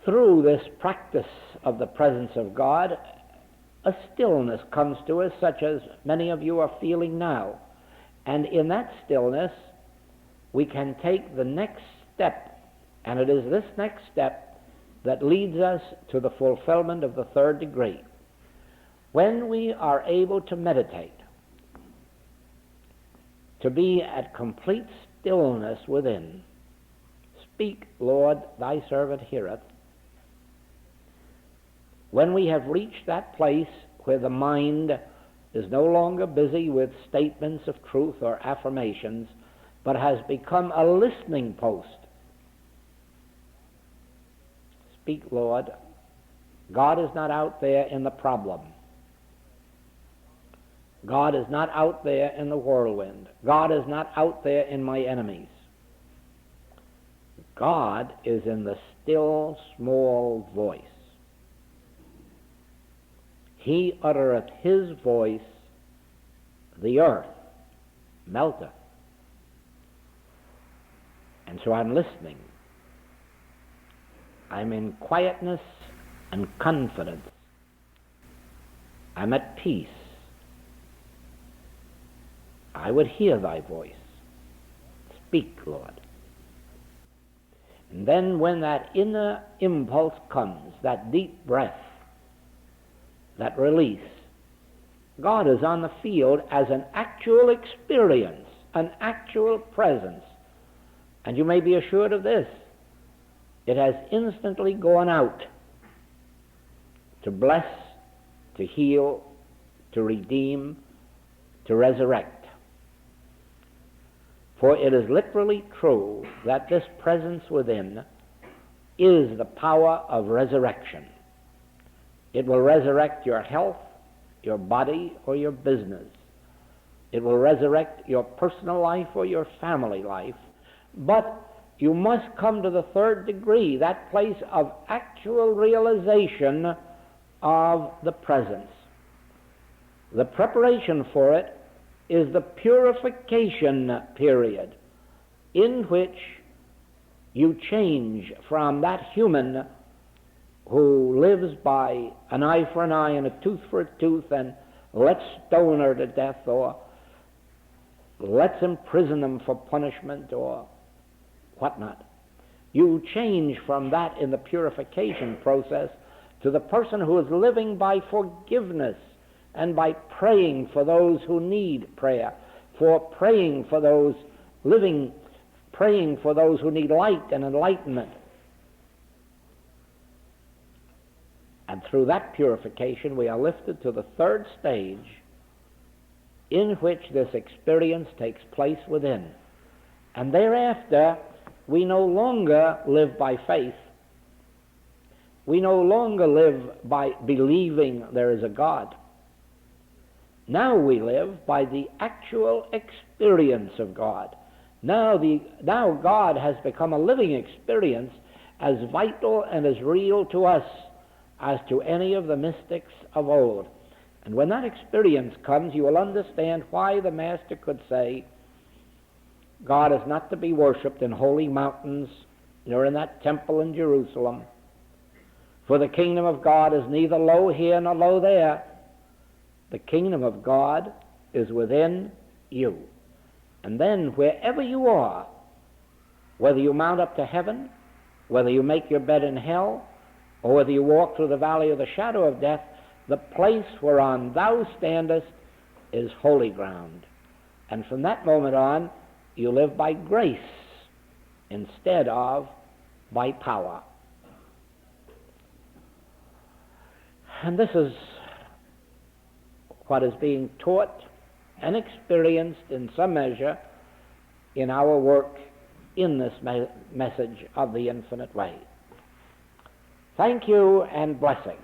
through this practice of the presence of God, a stillness comes to us, such as many of you are feeling now. And in that stillness, we can take the next step, and it is this next step that leads us to the fulfillment of the third degree. When we are able to meditate, to be at complete stillness within, speak, Lord, thy servant heareth. When we have reached that place where the mind is no longer busy with statements of truth or affirmations, but has become a listening post. Speak, Lord. God is not out there in the problem. God is not out there in the whirlwind. God is not out there in my enemies. God is in the still small voice. He uttereth his voice, the earth melteth. And so I'm listening. I'm in quietness and confidence. I'm at peace. I would hear thy voice. Speak, Lord. And then when that inner impulse comes, that deep breath, that release, God is on the field as an actual experience, an actual presence. And you may be assured of this. It has instantly gone out to bless, to heal, to redeem, to resurrect. For it is literally true that this presence within is the power of resurrection. It will resurrect your health, your body, or your business. It will resurrect your personal life or your family life. But you must come to the third degree, that place of actual realization of the presence. The preparation for it is the purification period, in which you change from that human who lives by an eye for an eye and a tooth for a tooth and let's stone her to death or let's imprison them for punishment or whatnot. You change from that in the purification process to the person who is living by forgiveness and by praying for those who need prayer, for praying for those living, praying for those who need light and enlightenment. And through that purification, we are lifted to the third stage in which this experience takes place within. And thereafter, we no longer live by faith. We no longer live by believing there is a God. Now we live by the actual experience of God. Now God has become a living experience, as vital and as real to us as to any of the mystics of old. And when that experience comes, you will understand why the Master could say, God is not to be worshipped in holy mountains, nor in that temple in Jerusalem. For the kingdom of God is neither low here nor low there. The kingdom of God is within you. And then wherever you are, whether you mount up to heaven, whether you make your bed in hell, or whether you walk through the valley of the shadow of death, the place whereon thou standest is holy ground. And from that moment on, you live by grace instead of by power. And this is what is being taught and experienced in some measure in our work in this message of the infinite way. Thank you and blessing.